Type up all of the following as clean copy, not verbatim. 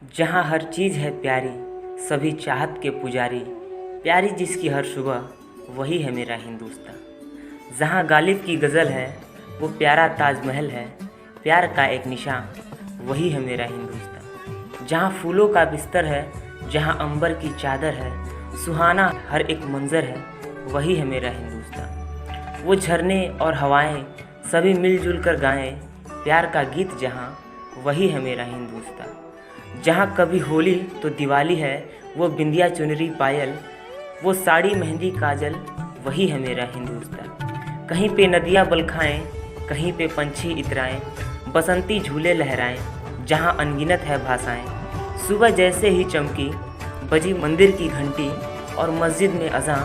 जहाँ हर चीज़ है प्यारी, सभी चाहत के पुजारी, प्यारी जिसकी हर सुबह वही है मेरा हिंदुस्तान। जहाँ गालिब की गज़ल है वो प्यारा ताजमहल है, प्यार का एक निशान वही है मेरा हिंदुस्तान। जहाँ फूलों का बिस्तर है, जहाँ अंबर की चादर है, सुहाना हर एक मंज़र है वही है मेरा हिंदुस्तान। वो झरने और हवाएं सभी मिलजुल कर गाएं, प्यार का गीत जहाँ वही है मेरा हिंदुस्तान। जहाँ कभी होली तो दिवाली है, वो बिंदिया चुनरी पायल, वो साड़ी मेहंदी काजल वही है मेरा हिंदुस्तान। कहीं पे नदियाँ बल खाएं, कहीं पे पंछी इतराएं, बसंती झूले लहराएं, जहाँ अनगिनत है भाषाएं। सुबह जैसे ही चमकी बजी मंदिर की घंटी और मस्जिद में अज़ां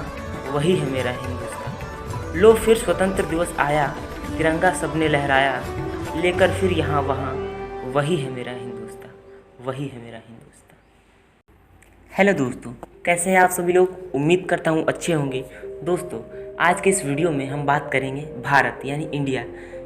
वही है मेरा हिंदुस्तान। लो फिर स्वतंत्र दिवस आया, तिरंगा सबने लहराया, लेकर फिर यहाँ वहाँ वही है मेरा हिंदुस्तान, वही है मेरा हिंदुस्तान। हेलो दोस्तों, कैसे हैं आप सभी लोग। उम्मीद करता हूँ अच्छे होंगे। दोस्तों, आज के इस वीडियो में हम बात करेंगे भारत यानी इंडिया।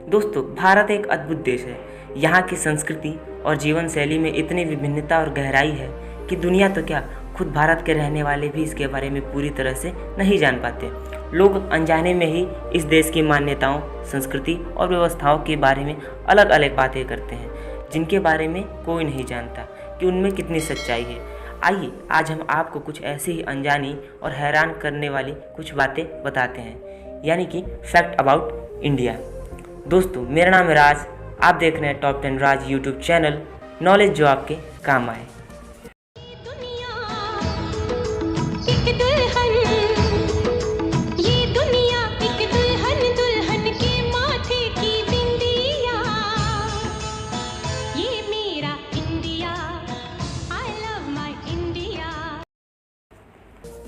दोस्तों, भारत एक अद्भुत देश है। यहाँ की संस्कृति और जीवन शैली में इतनी विभिन्नता और गहराई है कि दुनिया तो क्या, खुद भारत के रहने वाले भी इसके बारे में पूरी तरह से नहीं जान पाते। लोग अनजाने में ही इस देश की मान्यताओं, संस्कृति और व्यवस्थाओं के बारे में अलग अलग बातें करते हैं, जिनके बारे में कोई नहीं जानता कि उनमें कितनी सच्चाई है। आइए आज हम आपको कुछ ऐसी ही अनजानी और हैरान करने वाली कुछ बातें बताते हैं, यानी कि फैक्ट अबाउट इंडिया। दोस्तों, मेरा नाम है राज, आप देख रहे हैं टॉप 10 राज यूट्यूब चैनल, नॉलेज जो आपके काम आए।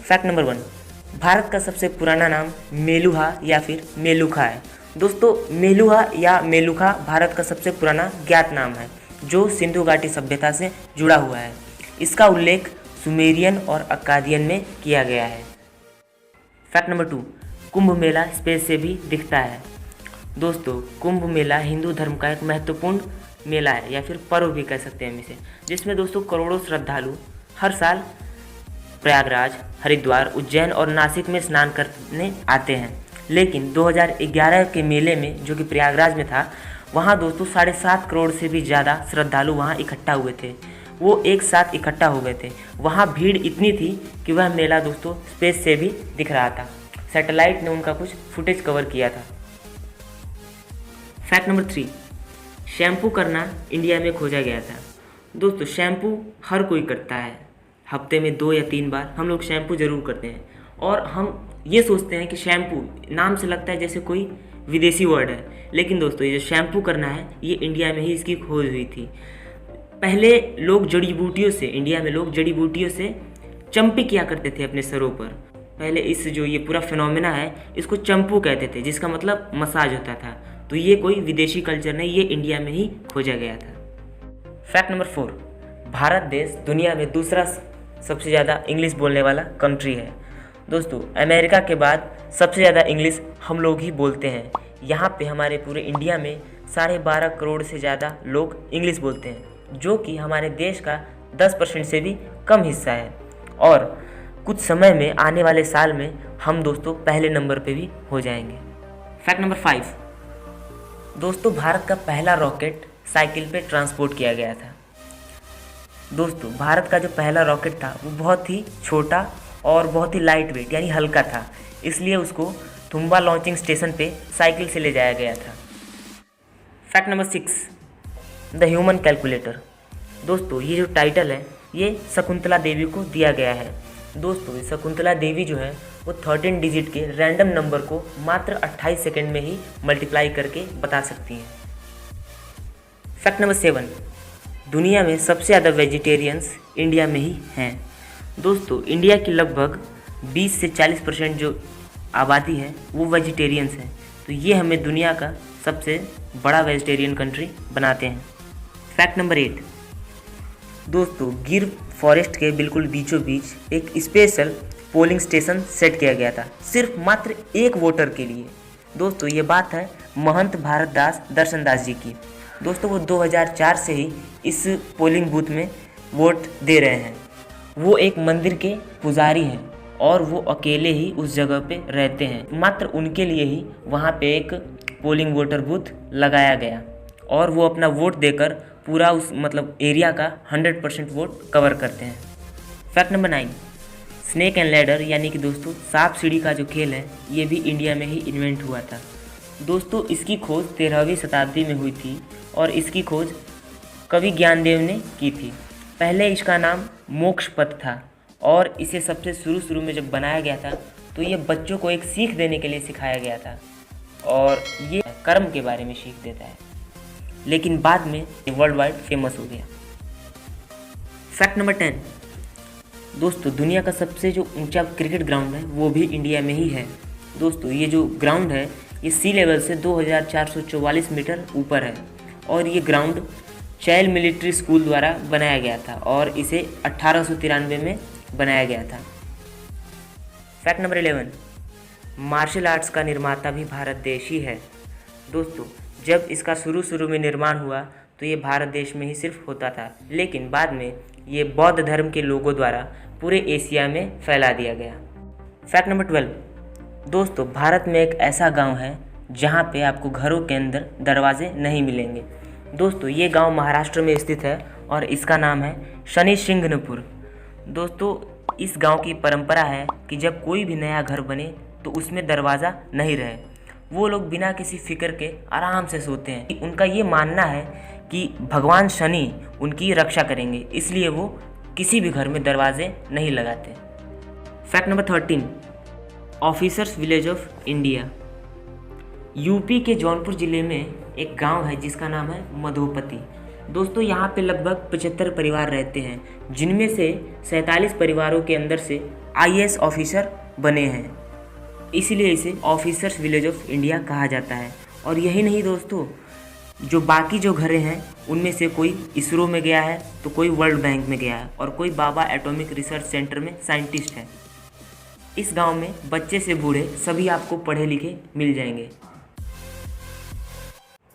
फैक्ट नंबर 1, भारत का सबसे पुराना नाम मेलुहा या फिर मेलुखा है। दोस्तों, मेलुहा या मेलुखा भारत का सबसे पुराना ज्ञात नाम है, जो सिंधु घाटी सभ्यता से जुड़ा हुआ है। इसका उल्लेख सुमेरियन और अक्कादियन में किया गया है। Fact number 2, Kumbh Mela space से भी दिखता है। दोस्तों, कुंभ मेला हिंदू धर्म का एक महत्वपूर्ण मेला है या फिर पर्व भी कह सकते हैं हम इसे, जिसमें दोस्तों करोड़ों श्रद्धालु हर साल प्रयागराज, हरिद्वार, उज्जैन और नासिक में स्नान करने आते हैं। लेकिन 2011 के मेले में, जो कि प्रयागराज में था, वहाँ दोस्तों 7.5 करोड़ से भी ज़्यादा श्रद्धालु वहाँ इकट्ठा हुए थे। वो एक साथ इकट्ठा हो गए थे। वहाँ भीड़ इतनी थी कि वह मेला दोस्तों स्पेस से भी दिख रहा था। सैटेलाइट ने उनका कुछ फुटेज कवर किया था। फैक्ट नंबर 3, शैम्पू करना इंडिया में खोजा गया था। दोस्तों, शैम्पू हर कोई करता है, हफ्ते में 2 या 3 बार हम लोग शैम्पू ज़रूर करते हैं। और हम ये सोचते हैं कि शैम्पू नाम से लगता है जैसे कोई विदेशी वर्ड है, लेकिन दोस्तों ये जो शैम्पू करना है ये इंडिया में ही इसकी खोज हुई थी। पहले लोग जड़ी बूटियों से, इंडिया में लोग जड़ी बूटियों से चंपी किया करते थे अपने सरों पर। पहले इस जो ये पूरा फिनोमेना है इसको चंपू कहते थे, जिसका मतलब मसाज होता था। तो ये कोई विदेशी कल्चर नहीं, ये इंडिया में ही खोजा गया था। फैक्ट नंबर 4, भारत देश दुनिया में दूसरा सबसे ज़्यादा इंग्लिश बोलने वाला कंट्री है। दोस्तों, अमेरिका के बाद सबसे ज़्यादा इंग्लिश हम लोग ही बोलते हैं। यहाँ पे हमारे पूरे इंडिया में 12.5 करोड़ से ज़्यादा लोग इंग्लिश बोलते हैं, जो कि हमारे देश का 10% से भी कम हिस्सा है। और कुछ समय में, आने वाले साल में, हम दोस्तों पहले नंबर पे भी हो जाएंगे। फैक्ट नंबर 5, दोस्तों भारत का पहला रॉकेट साइकिल पे ट्रांसपोर्ट किया गया था। दोस्तों, भारत का जो पहला रॉकेट था वो बहुत ही छोटा और बहुत ही लाइट वेट यानी हल्का था, इसलिए उसको तुम्बा लॉन्चिंग स्टेशन पे साइकिल से ले जाया गया था। Fact number 6, the human calculator. दोस्तों, ये जो टाइटल है ये शकुंतला देवी को दिया गया है। दोस्तों, ये शकुंतला देवी जो है वो 13 डिजिट के रैंडम नंबर को मात्र 28 सेकेंड में ही मल्टीप्लाई करके बता सकती हैं। फैक्ट नंबर 7, दुनिया में सबसे ज़्यादा वेजिटेरियंस इंडिया में ही हैं। दोस्तों, इंडिया की लगभग 20 से 40% जो आबादी है वो वेजिटेरियंस है। तो ये हमें दुनिया का सबसे बड़ा वेजिटेरियन कंट्री बनाते हैं। फैक्ट नंबर 8, दोस्तों गिर फॉरेस्ट के बिल्कुल बीचों बीच एक स्पेशल पोलिंग स्टेशन सेट किया गया था, सिर्फ मात्र एक वोटर के लिए। दोस्तों, ये बात है महंत भारत दास दर्शन दास जी की। दोस्तों, वो 2004 से ही इस पोलिंग बूथ में वोट दे रहे हैं। वो एक मंदिर के पुजारी हैं और वो अकेले ही उस जगह पे रहते हैं। मात्र उनके लिए ही वहाँ पे एक पोलिंग वोटर बूथ लगाया गया और वो अपना वोट देकर पूरा उस एरिया का 100% वोट कवर करते हैं। Fact number 9, snake and ladder यानी कि दोस्तों सांप सीढ़ी का जो खेल है ये भी इंडिया में ही इन्वेंट हुआ था। दोस्तों इसकी खोज 13वीं शताब्दी में हुई थी और इसकी खोज कवि ज्ञानदेव ने की थी। पहले इसका नाम मोक्ष पथ था और इसे सबसे शुरू में जब बनाया गया था तो ये बच्चों को एक सीख देने के लिए सिखाया गया था और ये कर्म के बारे में सीख देता है, लेकिन बाद में ये वर्ल्ड वाइड फेमस हो गया। फैक्ट नंबर 10, दोस्तों दुनिया का सबसे जो ऊंचा क्रिकेट ग्राउंड है वो भी इंडिया में ही है। दोस्तों ये जो ग्राउंड है ये सी लेवल से 2444 मीटर ऊपर है और ये ग्राउंड चैल मिलिट्री स्कूल द्वारा बनाया गया था और इसे 1893 में बनाया गया था। फैक्ट नंबर 11, मार्शल आर्ट्स का निर्माता भी भारत देश ही है। दोस्तों जब इसका शुरू में निर्माण हुआ तो ये भारत देश में ही सिर्फ होता था, लेकिन बाद में ये बौद्ध धर्म के लोगों द्वारा पूरे एशिया में फैला दिया गया। फैक्ट नंबर 12, दोस्तों भारत में एक ऐसा गांव है जहां पे आपको घरों के अंदर दरवाजे नहीं मिलेंगे। दोस्तों ये गांव महाराष्ट्र में स्थित है और इसका नाम है शनि सिंगनपुर। दोस्तों इस गांव की परंपरा है कि जब कोई भी नया घर बने तो उसमें दरवाज़ा नहीं रहे। वो लोग बिना किसी फिक्र के आराम से सोते हैं। उनका ये मानना है कि भगवान शनि उनकी रक्षा करेंगे, इसलिए वो किसी भी घर में दरवाजे नहीं लगाते। Fact number 13, officers village of India. UP के जौनपुर ज़िले में एक गांव है जिसका नाम है मधोपति। दोस्तों यहाँ पे लगभग 75 परिवार रहते हैं, जिनमें से 47 परिवारों के अंदर से IAS ऑफिसर बने हैं, इसलिए इसे ऑफिसर्स विलेज ऑफ इंडिया कहा जाता है। और यही नहीं दोस्तों, जो बाकी जो घरें हैं उनमें से कोई इसरो में गया है तो कोई वर्ल्ड बैंक में गया है और कोई बाबा एटॉमिक रिसर्च सेंटर में साइंटिस्ट है। इस गांव में बच्चे से बूढ़े सभी आपको पढ़े लिखे मिल जाएंगे।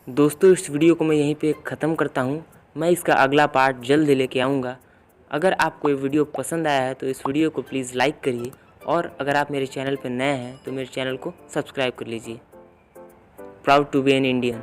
दोस्तों इस वीडियो को मैं यहीं पे ख़त्म करता हूँ। मैं इसका अगला पार्ट जल्द लेके आऊँगा। अगर आपको ये वीडियो पसंद आया है तो इस वीडियो को प्लीज़ लाइक करिए और अगर आप मेरे चैनल पर नए हैं तो मेरे चैनल को सब्सक्राइब कर लीजिए। Proud to be an Indian.